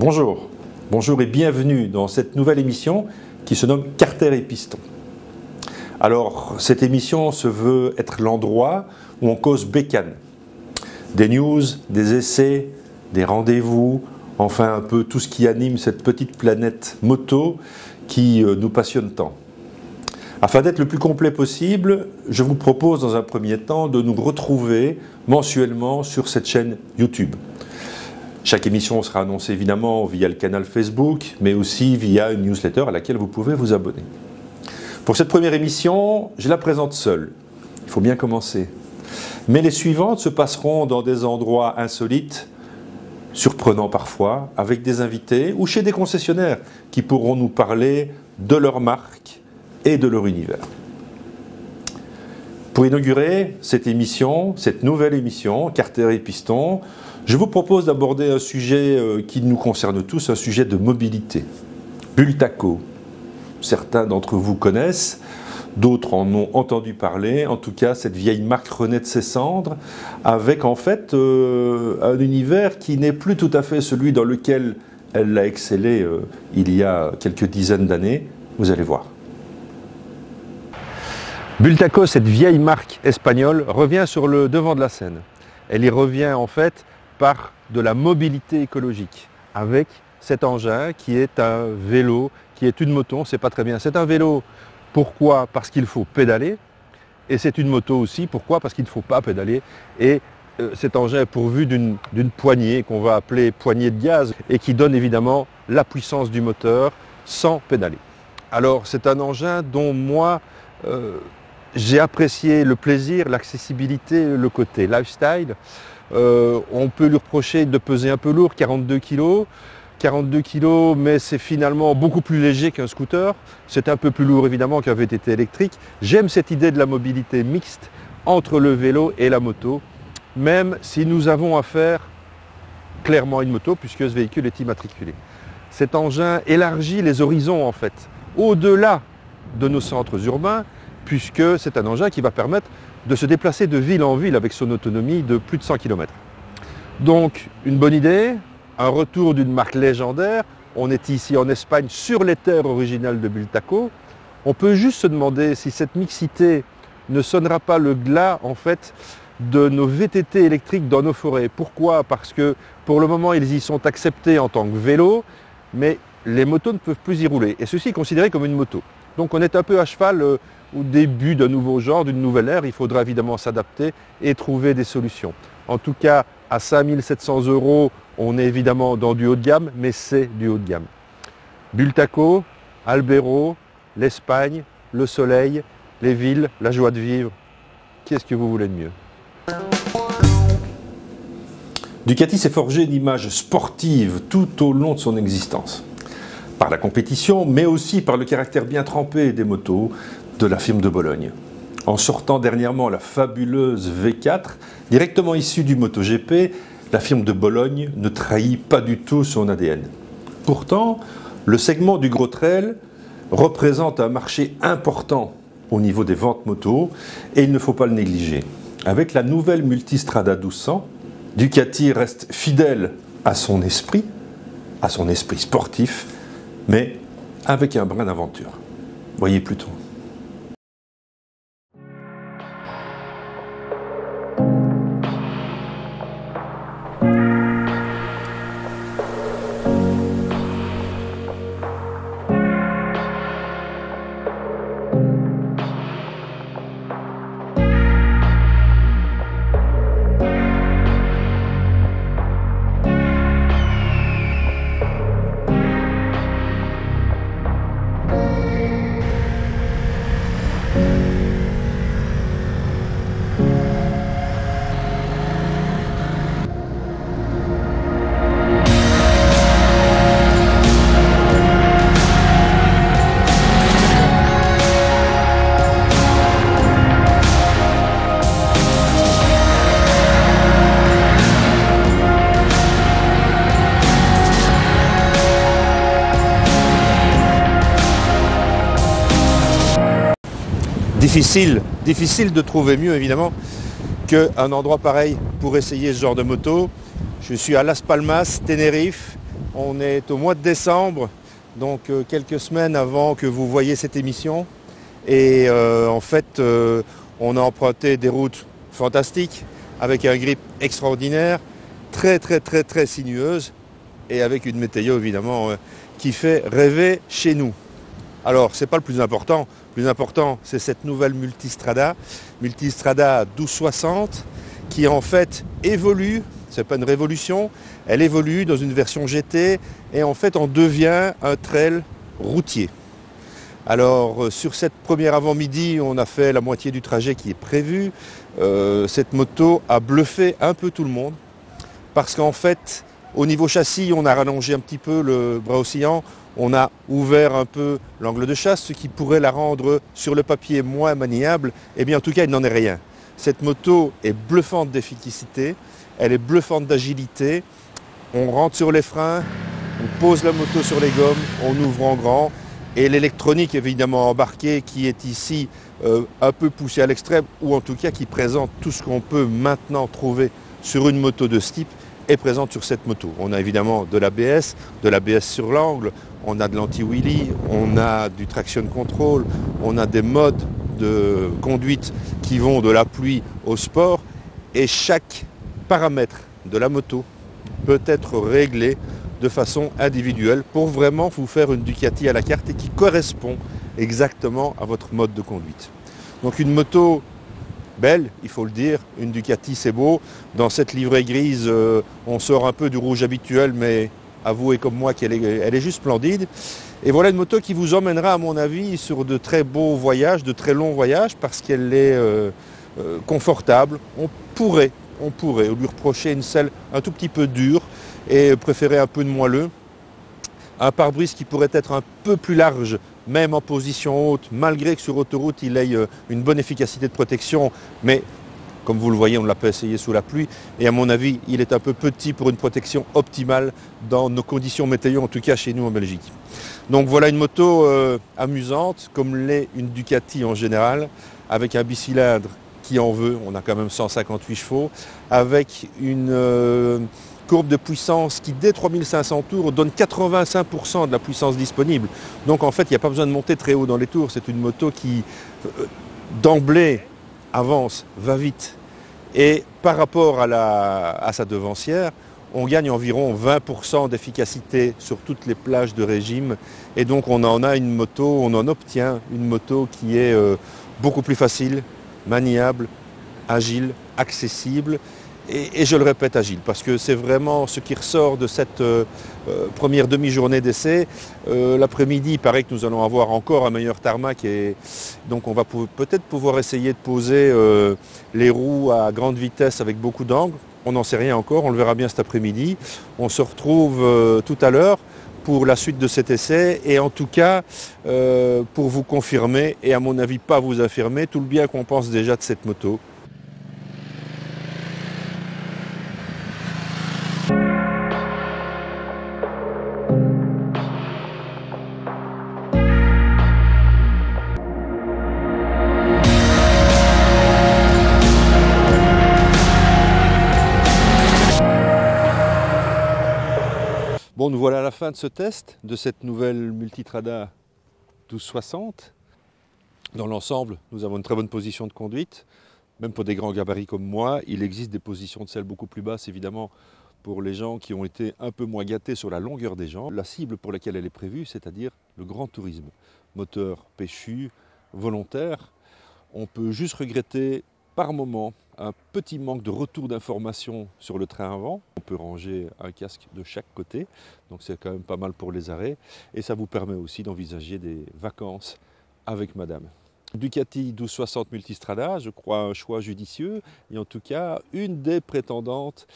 Bonjour, bonjour et bienvenue dans cette nouvelle émission qui se nomme Carter et Piston. Alors, cette émission se veut être l'endroit où on cause bécane. Des news, des essais, des rendez-vous, enfin un peu tout ce qui anime cette petite planète moto qui nous passionne tant. Afin d'être le plus complet possible, je vous propose dans un premier temps de nous retrouver mensuellement sur cette chaîne YouTube. Chaque émission sera annoncée évidemment via le canal Facebook, mais aussi via une newsletter à laquelle vous pouvez vous abonner. Pour cette première émission, je la présente seule. Il faut bien commencer. Mais les suivantes se passeront dans des endroits insolites, surprenants parfois, avec des invités ou chez des concessionnaires qui pourront nous parler de leur marque et de leur univers. Pour inaugurer cette émission, cette nouvelle émission, Carter et Piston, je vous propose d'aborder un sujet qui nous concerne tous, un sujet de mobilité. Bultaco. Certains d'entre vous connaissent, d'autres en ont entendu parler. En tout cas, cette vieille marque renaît de ses cendres, avec en fait un univers qui n'est plus tout à fait celui dans lequel elle a excellé il y a quelques dizaines d'années. Vous allez voir. Bultaco, cette vieille marque espagnole, revient sur le devant de la scène. Elle y revient en fait par de la mobilité écologique, avec cet engin qui est un vélo, qui est une moto, on ne sait pas très bien. C'est un vélo, pourquoi? Parce qu'il faut pédaler, et c'est une moto aussi, pourquoi? Parce qu'il ne faut pas pédaler, et cet engin est pourvu d'une poignée qu'on va appeler poignée de gaz, et qui donne évidemment la puissance du moteur sans pédaler. Alors c'est un engin dont moi, j'ai apprécié le plaisir, l'accessibilité, le côté lifestyle. On peut lui reprocher de peser un peu lourd, 42 kg. 42 kg, mais c'est finalement beaucoup plus léger qu'un scooter. C'est un peu plus lourd évidemment qu'un VTT électrique. J'aime cette idée de la mobilité mixte entre le vélo et la moto, même si nous avons affaire clairement à une moto puisque ce véhicule est immatriculé. Cet engin élargit les horizons en fait, au-delà de nos centres urbains, puisque c'est un engin qui va permettre de se déplacer de ville en ville avec son autonomie de plus de 100 km. Donc, une bonne idée, un retour d'une marque légendaire. On est ici en Espagne sur les terres originales de Bultaco. On peut juste se demander si cette mixité ne sonnera pas le glas, en fait, de nos VTT électriques dans nos forêts. Pourquoi? Parce que pour le moment, ils y sont acceptés en tant que vélo, mais les motos ne peuvent plus y rouler. Et ceci est considéré comme une moto. Donc on est un peu à cheval au début d'un nouveau genre, d'une nouvelle ère. Il faudra évidemment s'adapter et trouver des solutions. En tout cas, à 5 700 €, on est évidemment dans du haut de gamme, mais c'est du haut de gamme. Bultaco, Albero, l'Espagne, le soleil, les villes, la joie de vivre. Qu'est-ce que vous voulez de mieux? Ducati s'est forgé une image sportive tout au long de son existence. Par la compétition, mais aussi par le caractère bien trempé des motos de la firme de Bologne. En sortant dernièrement la fabuleuse V4, directement issue du MotoGP, la firme de Bologne ne trahit pas du tout son ADN. Pourtant, le segment du gros trail représente un marché important au niveau des ventes moto et il ne faut pas le négliger. Avec la nouvelle Multistrada 1200, Ducati reste fidèle à son esprit sportif, mais avec un brin d'aventure. Voyez plutôt. Difficile de trouver mieux évidemment qu'un endroit pareil pour essayer ce genre de moto. Je suis à Las Palmas, Tenerife, On est au mois de décembre, donc quelques semaines avant que vous voyiez cette émission. Et en fait, on a emprunté des routes fantastiques, avec un grip extraordinaire, très sinueuse, et avec une météo évidemment qui fait rêver chez nous. Alors, c'est pas le plus important. Le plus important, c'est cette nouvelle Multistrada 1260, qui en fait évolue. C'est pas une révolution, elle évolue dans une version GT et en fait on devient un trail routier. Alors sur cette première avant-midi, on a fait la moitié du trajet qui est prévu. Cette moto a bluffé un peu tout le monde parce qu'en fait, au niveau châssis, on a rallongé un petit peu le bras oscillant, on a ouvert un peu l'angle de chasse, ce qui pourrait la rendre sur le papier moins maniable. Eh bien en tout cas, il n'en est rien. Cette moto est bluffante d'efficacité, elle est bluffante d'agilité. On rentre sur les freins, on pose la moto sur les gommes, on ouvre en grand. Et l'électronique évidemment embarquée qui est ici un peu poussée à l'extrême, ou en tout cas qui présente tout ce qu'on peut maintenant trouver sur une moto de ce type, est présente sur cette moto. On a évidemment de l'ABS sur l'angle, on a de l'anti-wheelie, on a du traction control, on a des modes de conduite qui vont de la pluie au sport, et chaque paramètre de la moto peut être réglé de façon individuelle pour vraiment vous faire une Ducati à la carte et qui correspond exactement à votre mode de conduite. Donc une moto belle, il faut le dire, une Ducati c'est beau. Dans cette livrée grise, on sort un peu du rouge habituel, mais avouez comme moi qu'elle est juste splendide. Et voilà une moto qui vous emmènera à mon avis sur de très beaux voyages, de très longs voyages, parce qu'elle est confortable. On pourrait lui reprocher une selle un tout petit peu dure et préférer un peu de moelleux. Un pare-brise qui pourrait être un peu plus large, même en position haute, malgré que sur autoroute il ait une bonne efficacité de protection, mais comme vous le voyez, on ne l'a pas essayé sous la pluie, et à mon avis, il est un peu petit pour une protection optimale dans nos conditions météo, en tout cas chez nous en Belgique. Donc voilà une moto amusante, comme l'est une Ducati en général, avec un bicylindre qui en veut, on a quand même 158 chevaux, avec une courbe de puissance qui, dès 3500 tours, donne 85% de la puissance disponible. Donc en fait, il n'y a pas besoin de monter très haut dans les tours. C'est une moto qui, d'emblée, avance, va vite. Et par rapport à sa devancière, on gagne environ 20% d'efficacité sur toutes les plages de régime. Et donc on en obtient une moto qui est beaucoup plus facile, maniable, agile, accessible. Et je le répète, agile, parce que c'est vraiment ce qui ressort de cette première demi-journée d'essai. L'après-midi, il paraît que nous allons avoir encore un meilleur tarmac, et donc on va peut-être pouvoir essayer de poser les roues à grande vitesse avec beaucoup d'angle. On n'en sait rien encore, on le verra bien cet après-midi. On se retrouve tout à l'heure pour la suite de cet essai, et en tout cas pour vous confirmer, et à mon avis pas vous affirmer, tout le bien qu'on pense déjà de cette moto. Bon, nous voilà à la fin de ce test, de cette nouvelle Multistrada 1260. Dans l'ensemble, nous avons une très bonne position de conduite. Même pour des grands gabarits comme moi, il existe des positions de selle beaucoup plus basses, évidemment, pour les gens qui ont été un peu moins gâtés sur la longueur des jambes. La cible pour laquelle elle est prévue, c'est-à-dire le grand tourisme. Moteur péchu, volontaire. On peut juste regretter par moment un petit manque de retour d'informations sur le train avant. On peut ranger un casque de chaque côté, donc c'est quand même pas mal pour les arrêts. Et ça vous permet aussi d'envisager des vacances avec madame. Ducati 1260 Multistrada, je crois un choix judicieux, et en tout cas une des prétendantes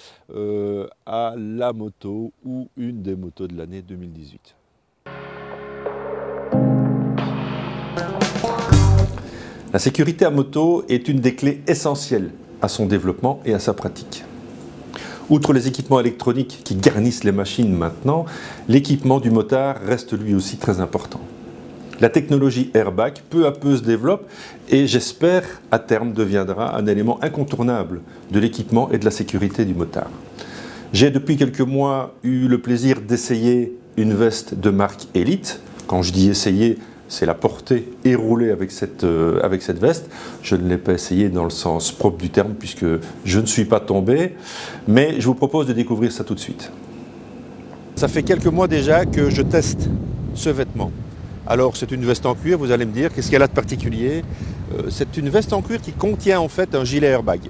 à la moto, ou une des motos de l'année 2018. La sécurité à moto est une des clés essentielles à son développement et à sa pratique. Outre les équipements électroniques qui garnissent les machines maintenant, l'équipement du motard reste lui aussi très important. La technologie airbag peu à peu se développe et j'espère à terme deviendra un élément incontournable de l'équipement et de la sécurité du motard. J'ai depuis quelques mois eu le plaisir d'essayer une veste de marque Elite. Quand je dis essayer, c'est la porter et rouler avec cette veste. Je ne l'ai pas essayé dans le sens propre du terme puisque je ne suis pas tombé, mais je vous propose de découvrir ça tout de suite. Ça fait quelques mois déjà que je teste ce vêtement. Alors c'est une veste en cuir, vous allez me dire, qu'est-ce qu'elle a de particulier? C'est une veste en cuir qui contient en fait un gilet airbag.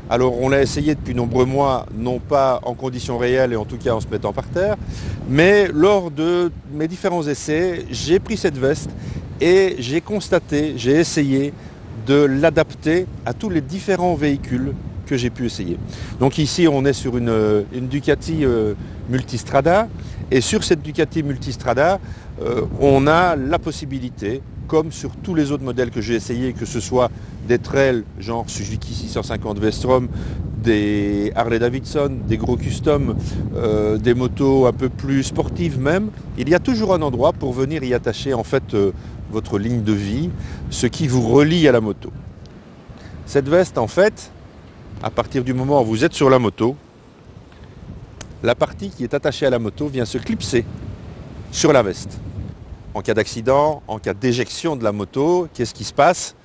Alors on l'a essayé depuis nombreux mois, non pas en conditions réelles et en tout cas en se mettant par terre, mais lors de mes différents essais, j'ai pris cette veste et j'ai constaté, j'ai essayé de l'adapter à tous les différents véhicules que j'ai pu essayer. Donc ici on est sur une Ducati Multistrada et sur cette Ducati Multistrada on a la possibilité, comme sur tous les autres modèles que j'ai essayés, que ce soit des trails genre Suzuki 650 V-Strom, des Harley Davidson, des gros custom, des motos un peu plus sportives même, il y a toujours un endroit pour venir y attacher en fait votre ligne de vie, ce qui vous relie à la moto. Cette veste en fait, à partir du moment où vous êtes sur la moto, la partie qui est attachée à la moto vient se clipser sur la veste. En cas d'accident, en cas d'éjection de la moto, qu'est-ce qui se passe?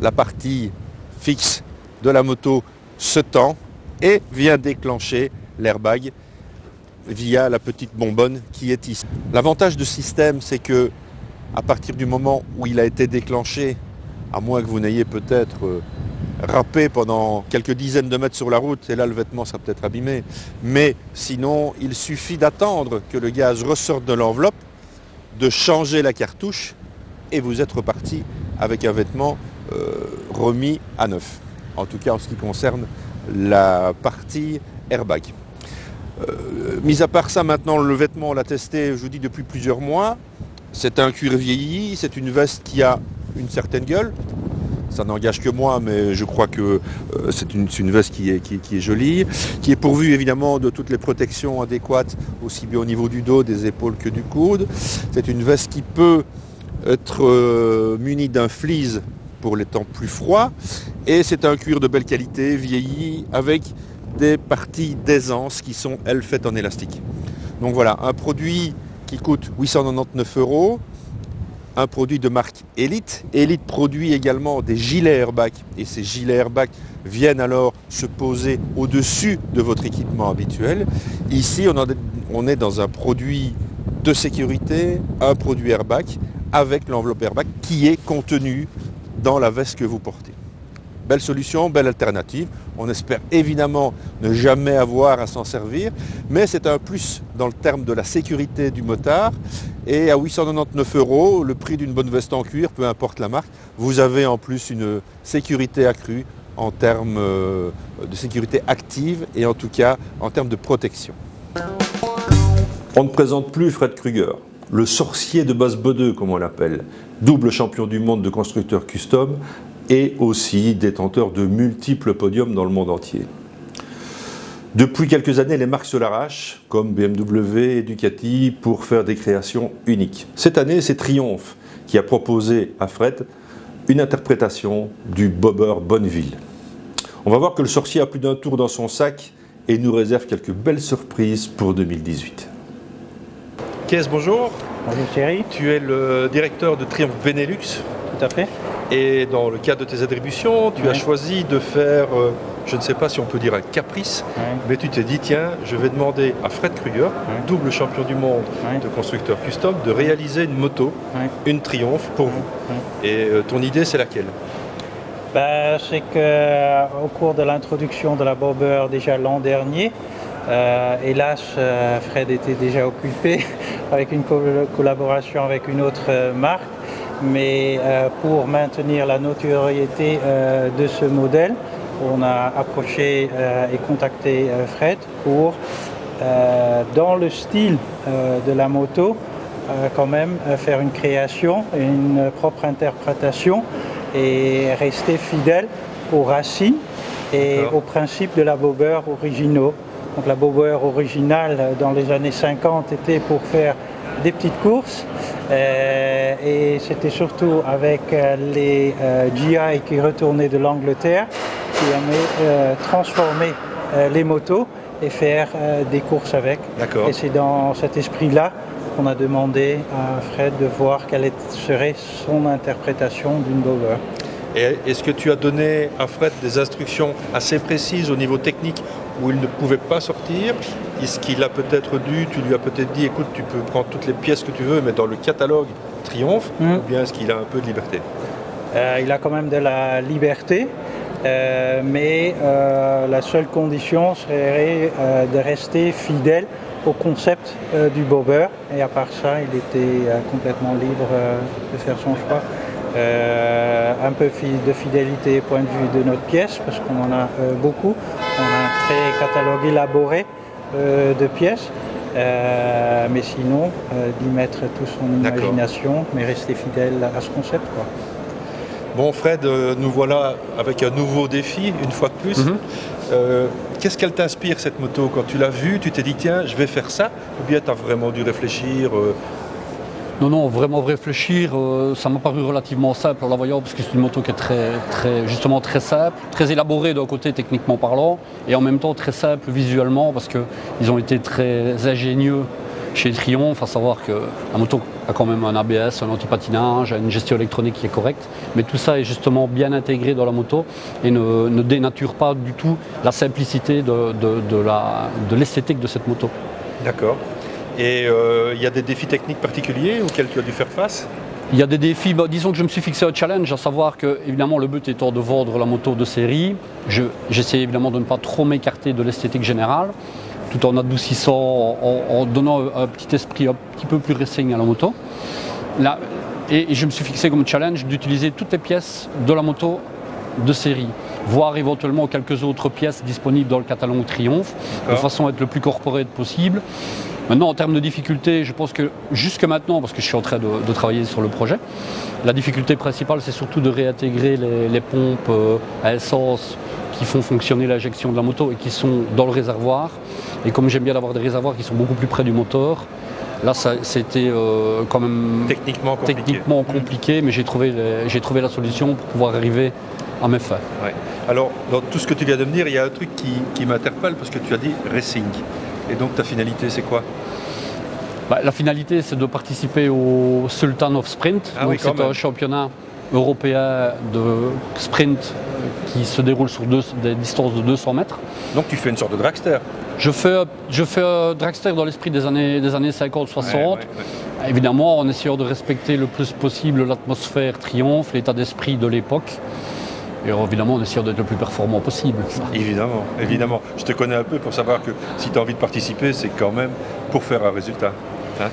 La partie fixe de la moto se tend et vient déclencher l'airbag via la petite bonbonne qui est ici. L'avantage de ce système, c'est que à partir du moment où il a été déclenché, à moins que vous n'ayez peut-être râpé pendant quelques dizaines de mètres sur la route, et là le vêtement sera peut-être abîmé, mais sinon il suffit d'attendre que le gaz ressorte de l'enveloppe, de changer la cartouche et vous êtes reparti avec un vêtement remis à neuf. En tout cas en ce qui concerne la partie airbag. Mis à part ça, maintenant le vêtement on l'a testé, je vous dis, depuis plusieurs mois. C'est un cuir vieilli, c'est une veste qui a une certaine gueule. Ça n'engage que moi, mais je crois que c'est une veste qui est jolie, qui est pourvue évidemment de toutes les protections adéquates, aussi bien au niveau du dos, des épaules que du coude. C'est une veste qui peut être munie d'un fleece pour les temps plus froids, et c'est un cuir de belle qualité, vieilli, avec des parties d'aisance qui sont, elles, faites en élastique. Donc voilà, un produit qui coûte 899 €. Un produit de marque Elite. Elite produit également des gilets airbag et ces gilets airbag viennent alors se poser au-dessus de votre équipement habituel. Ici, on est dans un produit de sécurité, un produit airbag avec l'enveloppe airbag qui est contenue dans la veste que vous portez. Belle solution, belle alternative. On espère évidemment ne jamais avoir à s'en servir, mais c'est un plus dans le terme de la sécurité du motard. Et à 899 €, le prix d'une bonne veste en cuir, peu importe la marque, vous avez en plus une sécurité accrue en termes de sécurité active et en tout cas en termes de protection. On ne présente plus Fred Krueger, le sorcier de Basse-Bodeux comme on l'appelle, double champion du monde de constructeurs custom et aussi détenteur de multiples podiums dans le monde entier. Depuis quelques années, les marques se l'arrachent, comme BMW et Ducati, pour faire des créations uniques. Cette année, c'est Triumph qui a proposé à Fred une interprétation du Bobber Bonneville. On va voir que le sorcier a plus d'un tour dans son sac et nous réserve quelques belles surprises pour 2018. Kees, bonjour. Bonjour Thierry. Tu es le directeur de Triumph Benelux. Tout à fait. Et dans le cadre de tes attributions, tu as choisi de faire, je ne sais pas si on peut dire un caprice, mais tu t'es dit, tiens, je vais demander à Fred Krueger, double champion du monde de constructeur custom, de réaliser une moto, une Triumph pour vous. Et ton idée, c'est laquelle? C'est qu'au cours de l'introduction de la Bobber déjà l'an dernier, hélas, Fred était déjà occupé avec une collaboration avec une autre marque. Mais pour maintenir la notoriété de ce modèle, on a approché et contacté Fred pour, dans le style de la moto, quand même faire une création, une propre interprétation et rester fidèle aux racines et aux principes de la Bobber originaux. Donc la Bobber originale dans les années 50 était pour faire des petites courses et c'était surtout avec les GI qui retournaient de l'Angleterre qui avaient transformé les motos et faire des courses avec. D'accord. Et c'est dans cet esprit-là qu'on a demandé à Fred de voir quelle serait son interprétation d'une Bauer. Et est-ce que tu as donné à Fred des instructions assez précises au niveau technique où il ne pouvait pas sortir? Est-ce qu'il a peut-être dû, tu lui as peut-être dit, écoute, tu peux prendre toutes les pièces que tu veux, mais dans le catalogue Triomphe, ou bien est-ce qu'il a un peu de liberté? Il a quand même de la liberté, mais la seule condition serait de rester fidèle au concept du Bauer, et à part ça, il était complètement libre de faire son choix. Un peu de fidélité point de vue de notre pièce, parce qu'on en a beaucoup. On a un très catalogue élaboré de pièces, mais sinon d'y mettre toute son imagination, mais rester fidèle à ce concept, quoi. Bon Fred, nous voilà avec un nouveau défi, une fois de plus. Qu'est-ce qu'elle t'inspire cette moto? Quand tu l'as vue, tu t'es dit tiens, je vais faire ça, ou bien tu as vraiment dû réfléchir? Non, vraiment réfléchir, ça m'a paru relativement simple en la voyant, parce que c'est une moto qui est justement très simple, très élaborée d'un côté techniquement parlant, et en même temps très simple visuellement, parce qu'ils ont été très ingénieux chez Triomphe, à savoir que la moto a quand même un ABS, un anti-patinage, une gestion électronique qui est correcte, mais tout ça est justement bien intégré dans la moto et ne dénature pas du tout la simplicité de l'esthétique de cette moto. D'accord. Et il y a des défis techniques particuliers auxquels tu as dû faire face? Il y a des défis, disons que je me suis fixé un challenge, à savoir que, évidemment, le but étant de vendre la moto de série, j'essaie évidemment de ne pas trop m'écarter de l'esthétique générale, tout en adoucissant, en donnant un petit esprit un petit peu plus racing à la moto. Là, et je me suis fixé comme challenge d'utiliser toutes les pièces de la moto de série, voire éventuellement quelques autres pièces disponibles dans le catalogue Triomphe, de façon à être le plus corporate possible. Maintenant, en termes de difficulté, je pense que jusque maintenant, parce que je suis en train de travailler sur le projet, la difficulté principale, c'est surtout de réintégrer les pompes à essence qui font fonctionner l'injection de la moto et qui sont dans le réservoir. Et comme j'aime bien avoir des réservoirs qui sont beaucoup plus près du moteur, là, c'était quand même techniquement compliqué, mais j'ai trouvé la solution pour pouvoir arriver à mes fins. Ouais. Alors, dans tout ce que tu viens de me dire, il y a un truc qui m'interpelle, parce que tu as dit racing. Et donc ta finalité, c'est quoi? La finalité, c'est de participer au Sultan of Sprint. C'est un championnat européen de sprint qui se déroule sur des distances de 200 mètres. Donc tu fais une sorte de dragster? Je fais un dragster dans l'esprit des années 50-60. Évidemment, en essayant de respecter le plus possible l'atmosphère Triomphe, l'état d'esprit de l'époque. Et évidemment, on essaie d'être le plus performant possible. Ça. Évidemment. Je te connais un peu pour savoir que si tu as envie de participer, c'est quand même pour faire un résultat. Hein?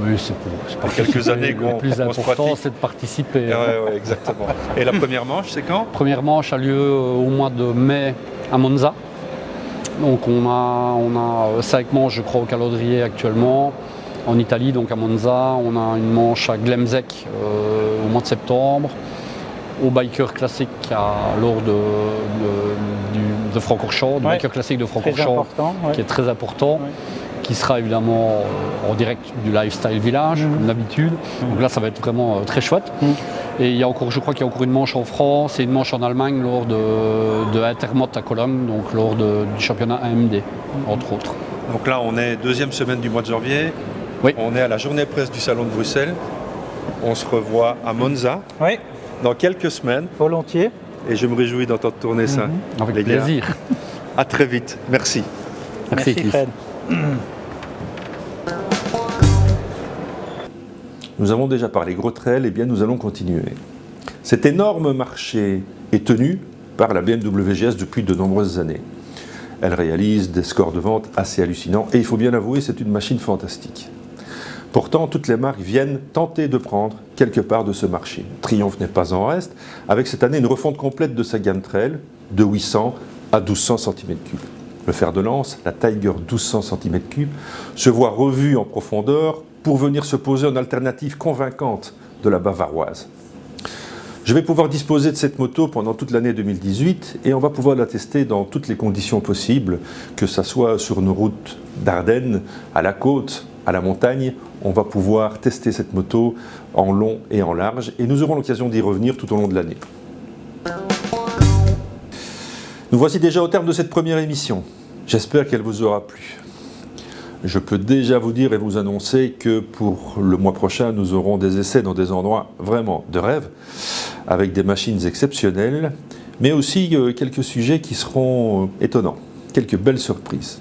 Oui, c'est pour quelques années qu'on le plus important, c'est de participer. Oui, exactement. Et la première manche, c'est quand? La première manche a lieu au mois de mai à Monza. Donc on a 5 manches, je crois, au calendrier actuellement. En Italie, donc à Monza, on a une manche à Glemzek au mois de septembre. Au Biker Classic lors de Francorchamps, du Biker Classic de Francorchamps, qui est très important, qui sera évidemment en direct du Lifestyle Village, comme d'habitude. Donc là, ça va être vraiment très chouette. Et il y a encore, je crois qu'il y a encore une manche en France et une manche en Allemagne lors de Intermot à Cologne, donc lors du championnat AMD, entre autres. Donc là, on est deuxième semaine du mois de janvier. Oui. On est à la journée presse du Salon de Bruxelles. On se revoit à Monza. Oui. Dans quelques semaines. Volontiers. Et je me réjouis d'entendre tourner ça. Avec plaisir. À très vite. Merci. Merci Fred. Nous avons déjà parlé gros trail, et bien nous allons continuer. Cet énorme marché est tenu par la BMW GS depuis de nombreuses années. Elle réalise des scores de vente assez hallucinants et il faut bien avouer, c'est une machine fantastique. Pourtant, toutes les marques viennent tenter de prendre quelque part de ce marché. Triomphe n'est pas en reste, avec cette année une refonte complète de sa gamme trail, de 800 à 1200 cm3. Le fer de lance, la Tiger 1200 cm3, se voit revu en profondeur pour venir se poser en alternative convaincante de la bavaroise. Je vais pouvoir disposer de cette moto pendant toute l'année 2018 et on va pouvoir la tester dans toutes les conditions possibles, que ce soit sur nos routes d'Ardennes, à la côte, à la montagne. On va pouvoir tester cette moto en long et en large et nous aurons l'occasion d'y revenir tout au long de l'année. Nous voici déjà au terme de cette première émission. J'espère qu'elle vous aura plu. Je peux déjà vous dire et vous annoncer que pour le mois prochain, nous aurons des essais dans des endroits vraiment de rêve, avec des machines exceptionnelles, mais aussi quelques sujets qui seront étonnants, quelques belles surprises.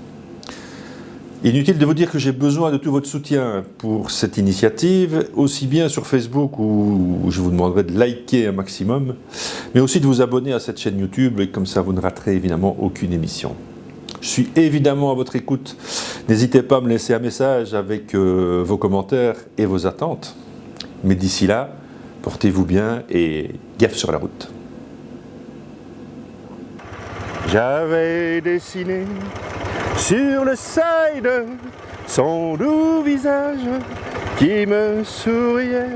Inutile de vous dire que j'ai besoin de tout votre soutien pour cette initiative, aussi bien sur Facebook où je vous demanderai de liker un maximum, mais aussi de vous abonner à cette chaîne YouTube, et comme ça vous ne raterez évidemment aucune émission. Je suis évidemment à votre écoute. N'hésitez pas à me laisser un message avec vos commentaires et vos attentes. Mais d'ici là, portez-vous bien et gaffe sur la route. J'avais dessiné sur le side son doux visage qui me souriait.